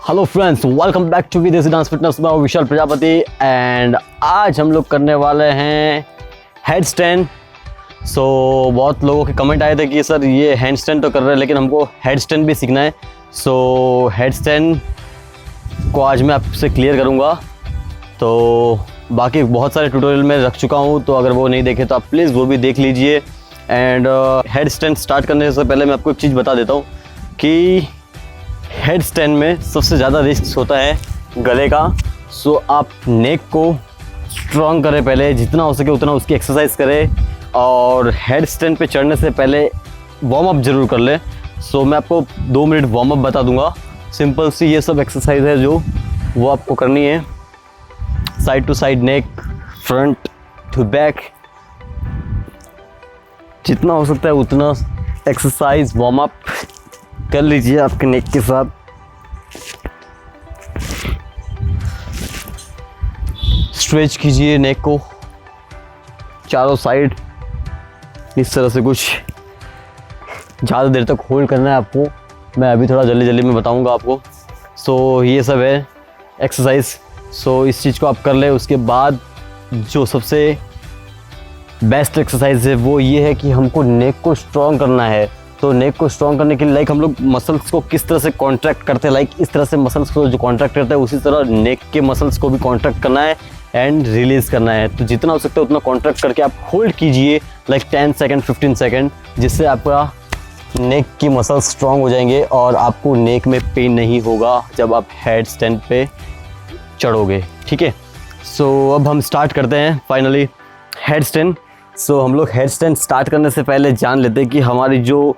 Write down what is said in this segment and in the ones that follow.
Hello friends, welcome back to Videshi dance fitness. मैं हूं विशाल Prajapati and आज हम लोग करने वाले हैं हेड स्टैंड। बहुत लोगों के कमेंट आए थे कि सर ये हैंड स्टैंड तो कर रहे हैं लेकिन हमको हेड स्टैंड भी सीखना है। हेड स्टैंड को आज मैं आपसे क्लियर करूंगा। तो बाकी बहुत सारे ट्यूटोरियल में रख चुका हूं, तो अगर वो नहीं देखे तो आप प्लीज़ वो भी देख लीजिए। एंड हेड स्टैंड स्टार्ट करने से पहले मैं आपको एक चीज़ बता देता हूँ कि हेड स्टैंड में सबसे ज़्यादा रिस्क होता है गले का। आप नेक को स्ट्रॉन्ग करें, पहले जितना हो सके उतना उसकी एक्सरसाइज करें और हेड स्टैंड पे चढ़ने से पहले वार्म अप ज़रूर कर लें। मैं आपको 2 मिनट वार्म अप बता दूंगा। सिंपल सी ये सब एक्सरसाइज है जो वो आपको करनी है। Side to side neck, front to back, जितना हो सकता है उतना एक्सरसाइज वार्म अप कर लीजिए आपके नेक के साथ। स्ट्रेच कीजिए नेक को चारों साइड, इस तरह से कुछ ज़्यादा देर तक होल्ड करना है आपको। मैं अभी थोड़ा जल्दी जल्दी में बताऊंगा आपको। ये सब है एक्सरसाइज। इस चीज़ को आप कर ले। उसके बाद जो सबसे बेस्ट एक्सरसाइज है वो ये है कि हमको नेक को स्ट्रॉन्ग करना है। नेक को स्ट्रॉन्ग करने के लिए हम लोग मसल्स को किस तरह से कॉन्ट्रैक्ट करते हैं, इस तरह से मसल्स को जो कॉन्ट्रैक्ट करते हैं उसी तरह नेक के मसल्स को भी कॉन्ट्रैक्ट करना है एंड रिलीज़ करना है। तो जितना हो सकता है उतना कॉन्ट्रैक्ट करके आप होल्ड कीजिए 10 सेकंड 15 सेकंड, जिससे आपका नेक की मसल्स स्ट्रॉन्ग हो जाएंगे और आपको नेक में पेन नहीं होगा जब आप हेड स्टैंड पे चढ़ोगे। ठीक है, अब हम स्टार्ट करते हैं फाइनली हेड स्टैंड। हम लोग हेड स्टैंड स्टार्ट करने से पहले जान लेते हैं कि हमारी जो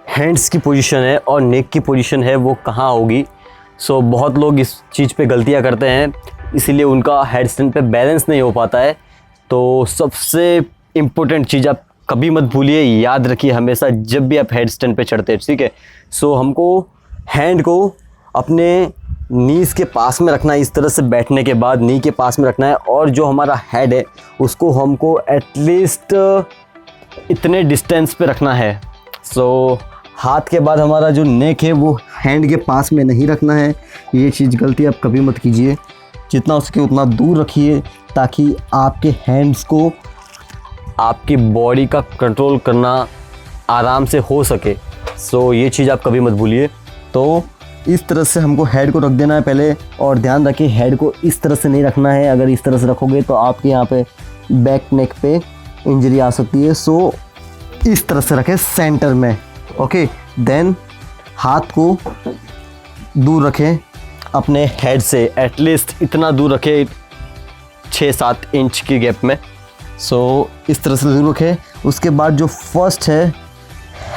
हैंड्स की पोजीशन है और नेक की पोजीशन है वो कहाँ होगी। बहुत लोग इस चीज़ पे गलतियाँ करते हैं, इसीलिए उनका हेड स्टैंड पे बैलेंस नहीं हो पाता है। सबसे इम्पोर्टेंट चीज़ आप कभी मत भूलिए, याद रखिए हमेशा जब भी आप हेड स्टैंड पे चढ़ते हैं। ठीक है, हमको हैंड को अपने नीज़ के पास में रखना है। इस तरह से बैठने के बाद नी के पास में रखना है और जो हमारा हेड है उसको हमको एटलीस्ट इतने डिस्टेंस पे रखना है। हाथ के बाद हमारा जो नेक है वो हैंड के पास में नहीं रखना है। ये चीज़ गलती आप कभी मत कीजिए। जितना हो सके उतना दूर रखिए ताकि आपके हैंड्स को आपकी बॉडी का कंट्रोल करना आराम से हो सके। ये चीज़ आप कभी मत भूलिए। इस तरह से हमको हेड को रख देना है पहले, और ध्यान रखिए हेड को इस तरह से नहीं रखना है। अगर इस तरह से रखोगे तो आपके यहाँ पे बैक नेक पे इंजरी आ सकती है। इस तरह से रखें सेंटर में। ओके, देन हाथ को दूर रखें अपने हेड से, एटलीस्ट इतना दूर रखें 6-7 इंच की गैप में। इस तरह से दूर रखें। उसके बाद जो फर्स्ट है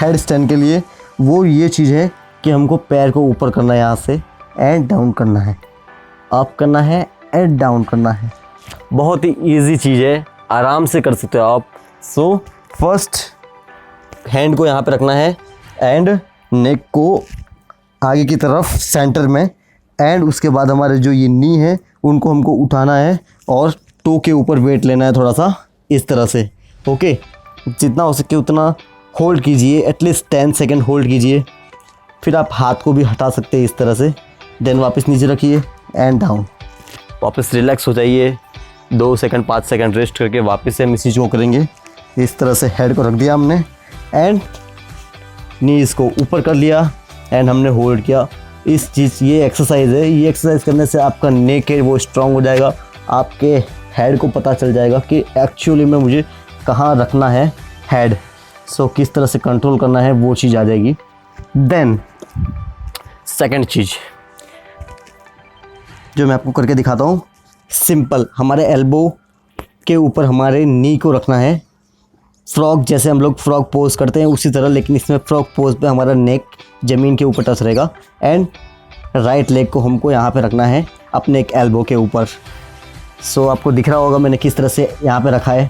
हेड स्टैंड के लिए वो ये चीज़ है कि हमको पैर को ऊपर करना है, यहाँ से एंड डाउन करना है, अप करना है एंड डाउन करना है। बहुत ही इजी चीज़ है, आराम से कर सकते हो आप। फर्स्ट हैंड को यहाँ पे रखना है एंड नेक को आगे की तरफ सेंटर में, एंड उसके बाद हमारे जो ये नी है उनको हमको उठाना है और टो के ऊपर वेट लेना है थोड़ा सा, इस तरह से। ओके, जितना हो सके उतना होल्ड कीजिए, एटलीस्ट 10 सेकंड होल्ड कीजिए। फिर आप हाथ को भी हटा सकते हैं इस तरह से। देन वापस नीचे रखिए एंड डाउन। वापस रिलैक्स हो जाइए, 2 सेकंड 5 सेकंड रेस्ट करके वापस से हम इसी को करेंगे। इस तरह से हेड को रख दिया हमने एंड नीज़ को ऊपर कर लिया एंड हमने होल्ड किया। ये एक्सरसाइज है। ये एक्सरसाइज करने से आपका नेक है वो स्ट्रांग हो जाएगा। आपके हेड को पता चल जाएगा कि एक्चुअली में मुझे कहाँ रखना है हेड। किस तरह से कंट्रोल करना है वो चीज़ आ जाएगी। देन सेकंड चीज़ जो मैं आपको करके दिखाता हूँ, सिंपल हमारे एल्बो के ऊपर हमारे नी को रखना है। फ्रॉग, जैसे हम लोग फ्रॉग पोज करते हैं उसी तरह, लेकिन इसमें फ्रॉग पोज पे हमारा नेक ज़मीन के ऊपर टच रहेगा एंड राइट लेग को हमको यहाँ पे रखना है अपने एक एल्बो के ऊपर। आपको दिख रहा होगा मैंने किस तरह से यहाँ पे रखा है।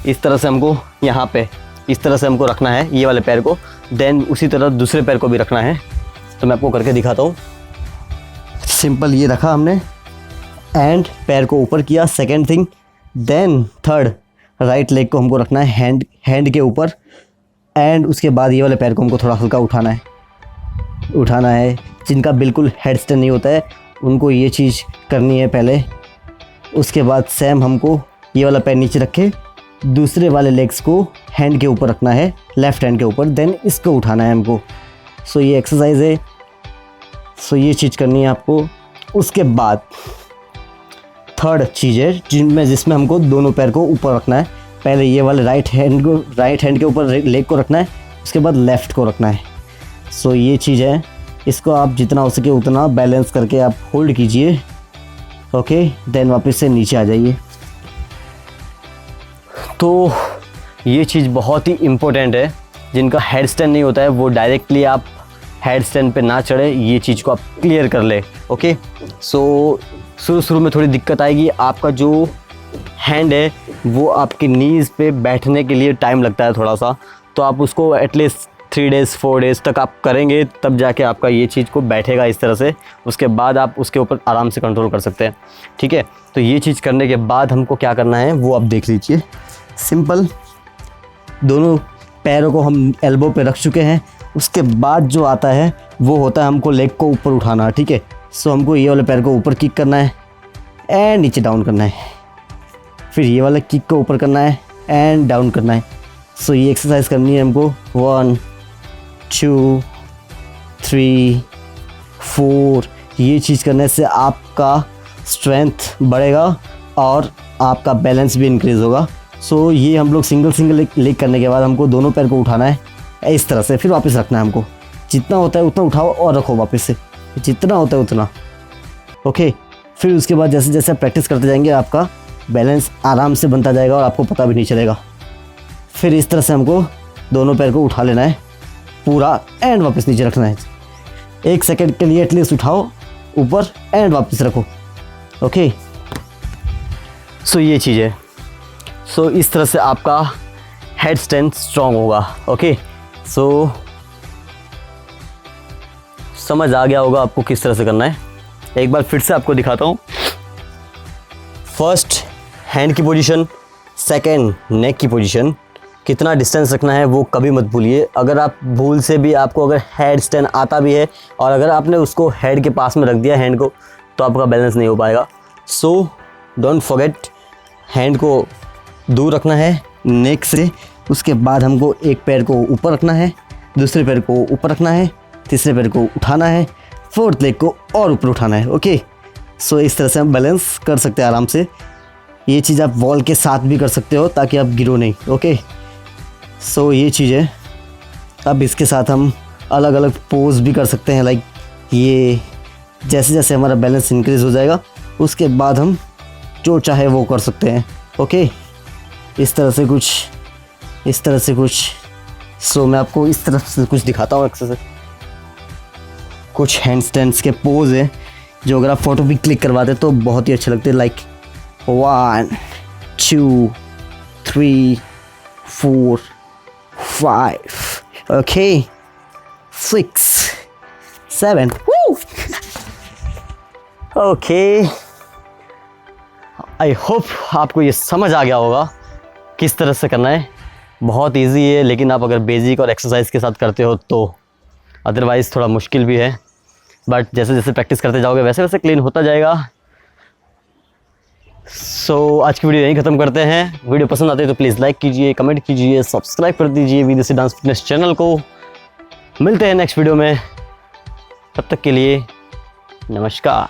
इस तरह से हमको यहाँ पे इस तरह से हमको रखना है ये वाले पैर को। देन उसी तरह दूसरे पैर को भी रखना है। मैं आपको करके दिखाता हूँ। सिंपल ये रखा हमने एंड पैर को ऊपर किया, second thing. Then third, right leg को हमको रखना है हैंड के ऊपर एंड उसके बाद ये वाले पैर को हमको थोड़ा हल्का उठाना है। जिनका बिल्कुल हेड स्टैंड नहीं होता है उनको ये चीज़ करनी है पहले। उसके बाद सेम हमको ये वाला पैर नीचे रखे दूसरे वाले लेग्स को हैंड के ऊपर रखना है, लेफ़्ट हैंड के ऊपर, देन इसको उठाना है हमको। सो ये एक्सरसाइज है। सो ये चीज़ करनी है आपको। उसके बाद थर्ड चीज़ है जिसमें हमको दोनों पैर को ऊपर रखना है। पहले ये वाले राइट हैंड के ऊपर लेग को रखना है, उसके बाद लेफ़्ट को रखना है। सो ये चीज़ है, इसको आप जितना हो सके उतना बैलेंस करके आप होल्ड कीजिए। ओके, देन वापस से नीचे आ जाइए। तो ये चीज़ बहुत ही इम्पोर्टेंट है। जिनका हेड स्टैंड नहीं होता है वो डायरेक्टली आप हेड स्टैंड पे ना चढ़े, ये चीज़ को आप क्लियर कर ले। ओके, सो शुरू में थोड़ी दिक्कत आएगी। आपका जो हैंड है वो आपकी नीज़ पे बैठने के लिए टाइम लगता है थोड़ा सा, तो आप उसको एटलीस्ट 3 डेज़ 4 डेज़ तक आप करेंगे, तब जाके आपका ये चीज़ को बैठेगा इस तरह से। उसके बाद आप उसके ऊपर आराम से कंट्रोल कर सकते हैं। ठीक है, तो ये चीज़ करने के बाद हमको क्या करना है वो आप देख लीजिए। सिंपल, दोनों पैरों को हम एल्बो पे रख चुके हैं। उसके बाद जो आता है वो होता है हमको लेग को ऊपर उठाना। ठीक है, सो हमको ये वाले पैर को ऊपर किक करना है एंड नीचे डाउन करना है, फिर ये वाला किक को ऊपर करना है एंड डाउन करना है। सो ये एक्सरसाइज करनी है हमको 1 2 3 4। ये चीज़ करने से आपका स्ट्रेंथ बढ़ेगा और आपका बैलेंस भी इंक्रीज़ होगा। सो ये हम लोग सिंगल लेग करने के बाद हमको दोनों पैर को उठाना है इस तरह से, फिर वापस रखना है हमको। जितना होता है उतना उठाओ और रखो वापस से, जितना होता है उतना। ओके, फिर उसके बाद जैसे जैसे आप प्रैक्टिस करते जाएंगे आपका बैलेंस आराम से बनता जाएगा और आपको पता भी नहीं चलेगा। फिर इस तरह से हमको दोनों पैर को उठा लेना है पूरा एंड वापस नीचे रखना है। 1 सेकेंड के लिए एटलीस्ट उठाओ ऊपर एंड वापस रखो। ओके, सो ये चीज़ है। सो इस तरह से आपका हेड स्ट्रेंथ स्ट्रॉन्ग होगा। ओके, सो समझ आ गया होगा आपको किस तरह से करना है। एक बार फिर से आपको दिखाता हूँ। फर्स्ट हैंड की पोजीशन, सेकंड नेक की पोजीशन। कितना डिस्टेंस रखना है वो कभी मत भूलिए। अगर आप भूल से भी आपको अगर हेड स्टैंड आता भी है और अगर आपने उसको हेड के पास में रख दिया हैंड को, तो आपका बैलेंस नहीं हो पाएगा। सो डोंट फॉरगेट, हैंड को दूर रखना है नेक से। उसके बाद हमको एक पैर को ऊपर रखना है, दूसरे पैर को ऊपर रखना है, तीसरे पैर को उठाना है, फोर्थ लेग को और ऊपर उठाना है। ओके, सो इस तरह से हम बैलेंस कर सकते हैं आराम से। ये चीज़ आप वॉल के साथ भी कर सकते हो ताकि आप गिरो नहीं। ओके, सो ये चीज़ है। अब इसके साथ हम अलग अलग पोज भी कर सकते हैं, लाइक ये। जैसे जैसे हमारा बैलेंस इंक्रीज़ हो जाएगा उसके बाद हम जो चाहे वो कर सकते हैं। ओके, इस तरह से कुछ। सो मैं आपको इस तरफ से कुछ दिखाता हूँ एक्सरसाइज। कुछ हैंड स्टैंड्स के पोज है जो अगर आप फ़ोटो भी क्लिक करवाते तो बहुत ही अच्छे लगते हैं, like 1 2 3 4 5 okay 6 7 okay. I hope आपको ये समझ आ गया होगा किस तरह से करना है। बहुत इजी है, लेकिन आप अगर बेसिक और एक्सरसाइज के साथ करते हो तो, अदरवाइज़ थोड़ा मुश्किल भी है। बट जैसे जैसे प्रैक्टिस करते जाओगे वैसे वैसे क्लीन होता जाएगा। सो आज की वीडियो यहीं ख़त्म करते हैं। वीडियो पसंद आती है तो प्लीज़ लाइक कीजिए, कमेंट कीजिए, सब्सक्राइब कर दीजिए विदेशी डांस फिटनेस चैनल को। मिलते हैं नेक्स्ट वीडियो में, तब तक के लिए नमस्कार।